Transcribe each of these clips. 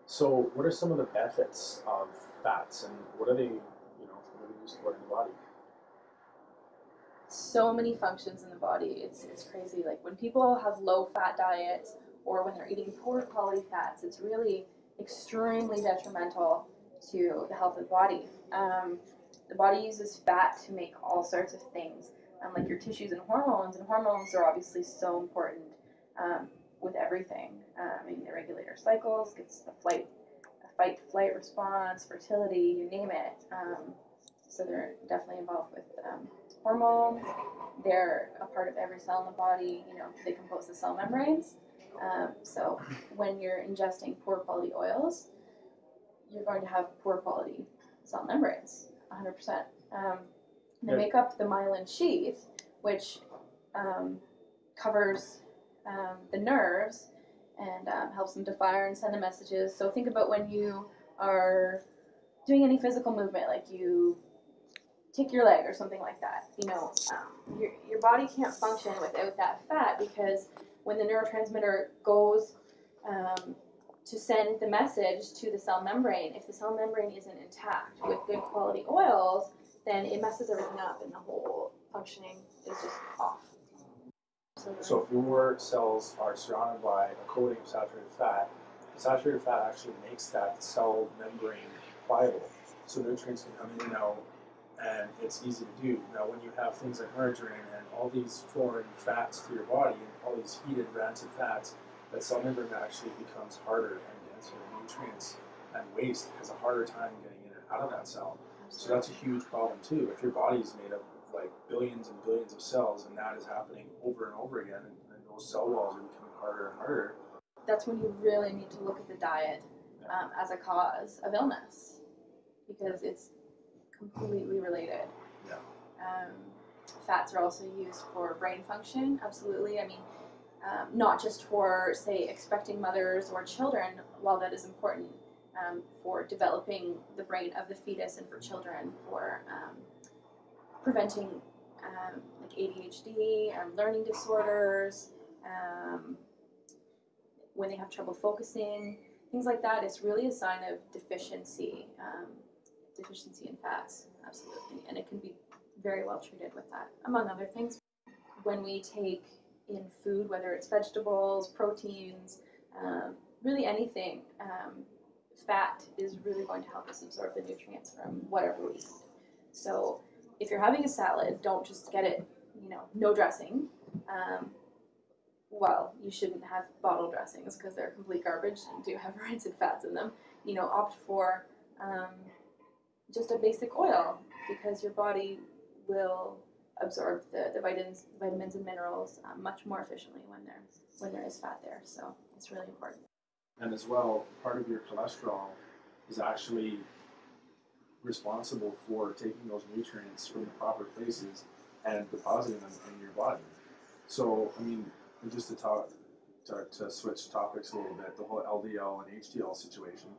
So, what are some of the benefits of fats, and what are they, what are they used for in the body? So many functions in the body. It's crazy. Like when people have low fat diets or when they're eating poor quality fats, it's really extremely detrimental to the health of the body. The body uses fat to make all sorts of things, like your tissues and hormones are obviously so important with everything. I mean, they regulate our cycles, gets the fight-flight response, fertility, you name it. So they're definitely involved with hormones. They're a part of every cell in the body. You know, they compose the cell membranes. So when you're ingesting poor quality oils, you're going to have poor quality cell membranes, 100%. They make up the myelin sheath, which covers the nerves and helps them to fire and send the messages. So think about when you are doing any physical movement, like you kick your leg or something like that. You know, your body can't function without that fat because when the neurotransmitter goes to send the message to the cell membrane, if the cell membrane isn't intact with good quality oils, then it messes everything up and the whole functioning is just off. So, if your cells are surrounded by a coating of saturated fat, the saturated fat actually makes that cell membrane pliable, so nutrients can come in and out, and it's easy to do. Now, when you have things like margarine and all these foreign fats to your body, and all these heated, rancid fats, that cell membrane actually becomes harder and denser. Nutrients and waste has a harder time getting in and out of that cell. So that's a huge problem too. If your body is made up of like billions and billions of cells, and that is happening over and over again, and those cell walls are becoming harder and harder. That's when you really need to look at the diet as a cause of illness, because it's completely related. Yeah. Fats are also used for brain function, absolutely. I mean, not just for, say, expecting mothers or children, while that is important for developing the brain of the fetus and for children, for preventing like ADHD, learning disorders, when they have trouble focusing, things like that. It's really a sign of deficiency in fats, absolutely, and it can be very well treated with that, among other things. When we take in food, whether it's vegetables, proteins, really anything, fat is really going to help us absorb the nutrients from whatever we eat. So if you're having a salad, don't just get it, no dressing. Well, you shouldn't have bottle dressings because they're complete garbage and do have rancid fats in them. Opt for just a basic oil, because your body will absorb the vitamins and minerals much more efficiently when there is fat there. So it's really important. And as well, part of your cholesterol is actually responsible for taking those nutrients from the proper places and depositing them in your body. So, I mean, just to switch topics a little bit, the whole LDL and HDL situation,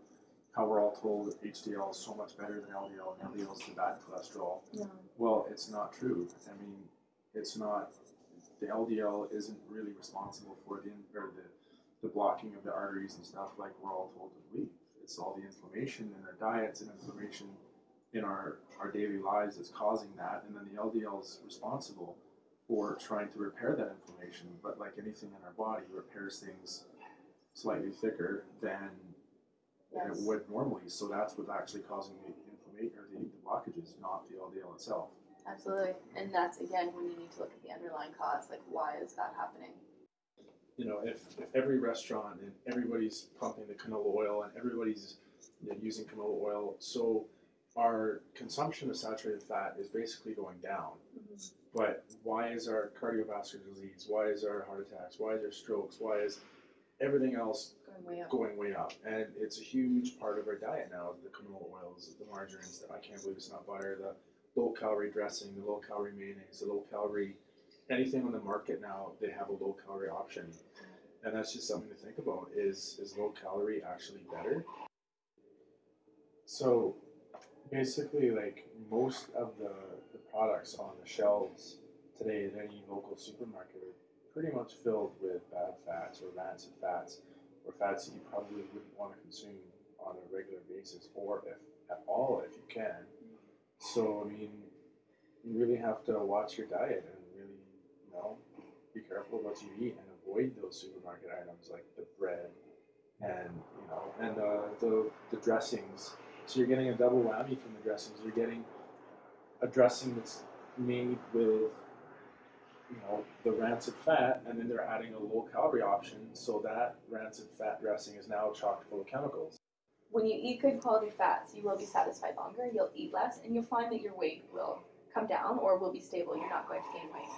how we're all told that HDL is so much better than LDL, and LDL is the bad cholesterol. Yeah. Well, it's not true. I mean, it's not. The LDL isn't really responsible for the blocking of the arteries and stuff like we're all told to believe. It's all the inflammation in our diets and inflammation in our daily lives that's causing that, and then the LDL is responsible for trying to repair that inflammation. But like anything in our body, repairs things slightly thicker than it would normally. So that's what's actually causing the inflammation or the blockages, not the LDL itself. Absolutely, and that's again when you need to look at the underlying cause, like why is that happening? If every restaurant and everybody's pumping the canola oil and everybody's using canola oil, so our consumption of saturated fat is basically going down. Mm-hmm. But why is our cardiovascular disease, why is our heart attacks, why is our strokes, why is everything else going way up? And it's a huge part of our diet now, the canola oils, the margarines, I can't believe it's not butter, the low-calorie dressing, the low-calorie mayonnaise, the low-calorie, anything on the market now, they have a low-calorie option. And that's just something to think about. Is low-calorie actually better? So basically, like most of the products on the shelves today at any local supermarket are pretty much filled with bad fats or rancid fats, or fats that you probably wouldn't want to consume on a regular basis, or if at all, if you can. So, I mean, you really have to watch your diet and really, be careful what you eat and avoid those supermarket items like the bread and, the dressings. So you're getting a double whammy from the dressings. You're getting a dressing that's made with, the rancid fat, and then they're adding a low-calorie option, so that rancid fat dressing is now chock full of chemicals. When you eat good quality fats, you will be satisfied longer, you'll eat less, and you'll find that your weight will come down or will be stable. You're not going to gain weight.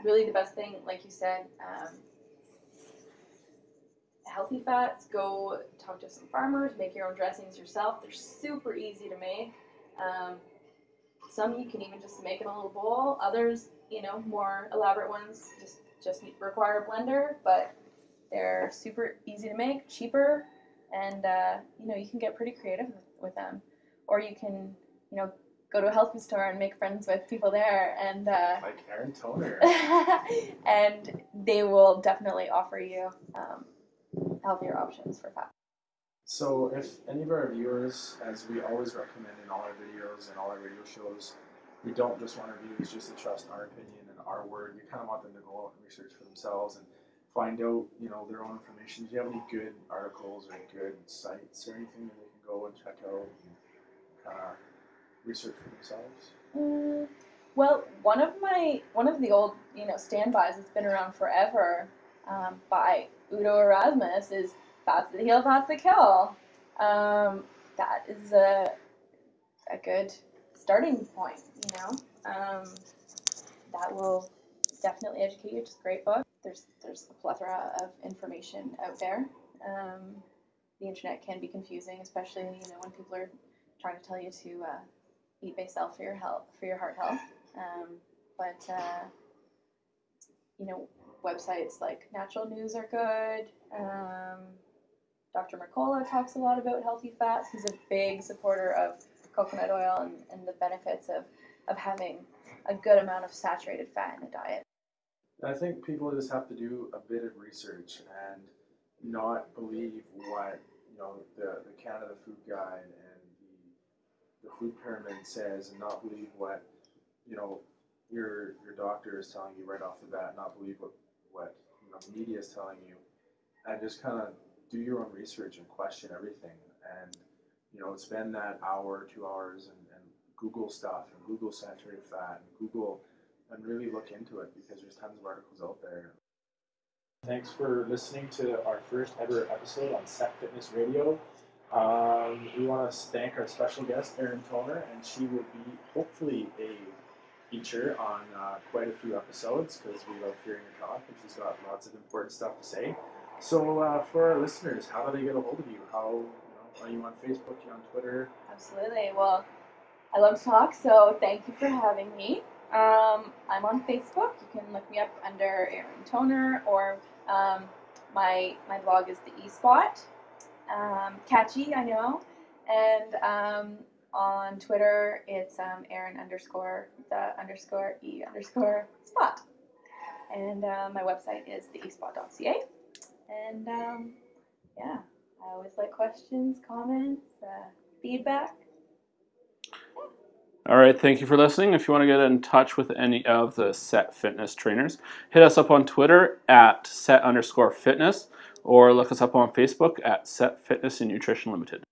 Really the best thing, like you said, healthy fats, go talk to some farmers, make your own dressings yourself. They're super easy to make. Some you can even just make in a little bowl. Others, more elaborate ones just require a blender, but they're super easy to make, cheaper, and you can get pretty creative with them. Or you can, go to a health food store and make friends with people there, and like Erin Toner, and they will definitely offer you healthier options for fat. So if any of our viewers, as we always recommend in all our videos and all our radio shows, we don't just want our viewers just to trust our opinion and our word. We kind of want them to go out and research for themselves and find out, their own information. Do you have any good articles or good sites or anything that they can go and check out and kind of research for themselves? Well, one of the old standbys that's been around forever by Udo Erasmus is "Fats that heal, fats that kill." That is a good starting point. That will definitely educate you. It's a great book. There's a plethora of information out there. The internet can be confusing, especially when people are trying to tell you to eat basal for your health, for your heart health. But websites like Natural News are good. Dr. Mercola talks a lot about healthy fats. He's a big supporter of coconut oil and the benefits of having a good amount of saturated fat in the diet. I think people just have to do a bit of research and not believe what the Canada Food Guide and the food pyramid says, and not believe what your doctor is telling you right off the bat, not believe what the media is telling you, and just kind of do your own research and question everything, and spend that hour, 2 hours, and Google stuff and Google saturated fat and Google and really look into it, because there's tons of articles out there. Thanks for listening to our first ever episode on Set Fitness Radio. We want to thank our special guest, Erin Toner, and she will be hopefully a feature on quite a few episodes, because we love hearing her talk, and she's got lots of important stuff to say. So for our listeners, how do they get a hold of you? How are you on Facebook? Are you on Twitter? Absolutely. Well, I love to talk, so thank you for having me. I'm on Facebook. You can look me up under Erin Toner, or my blog is theEspot. Catchy, I know. And on Twitter, it's Erin _the_E_spot. And my website is theEspot.ca. And I always like questions, comments, feedback. All right, thank you for listening. If you want to get in touch with any of the Set Fitness trainers, hit us up on Twitter at Set_Fitness, or look us up on Facebook at Set Fitness and Nutrition Limited.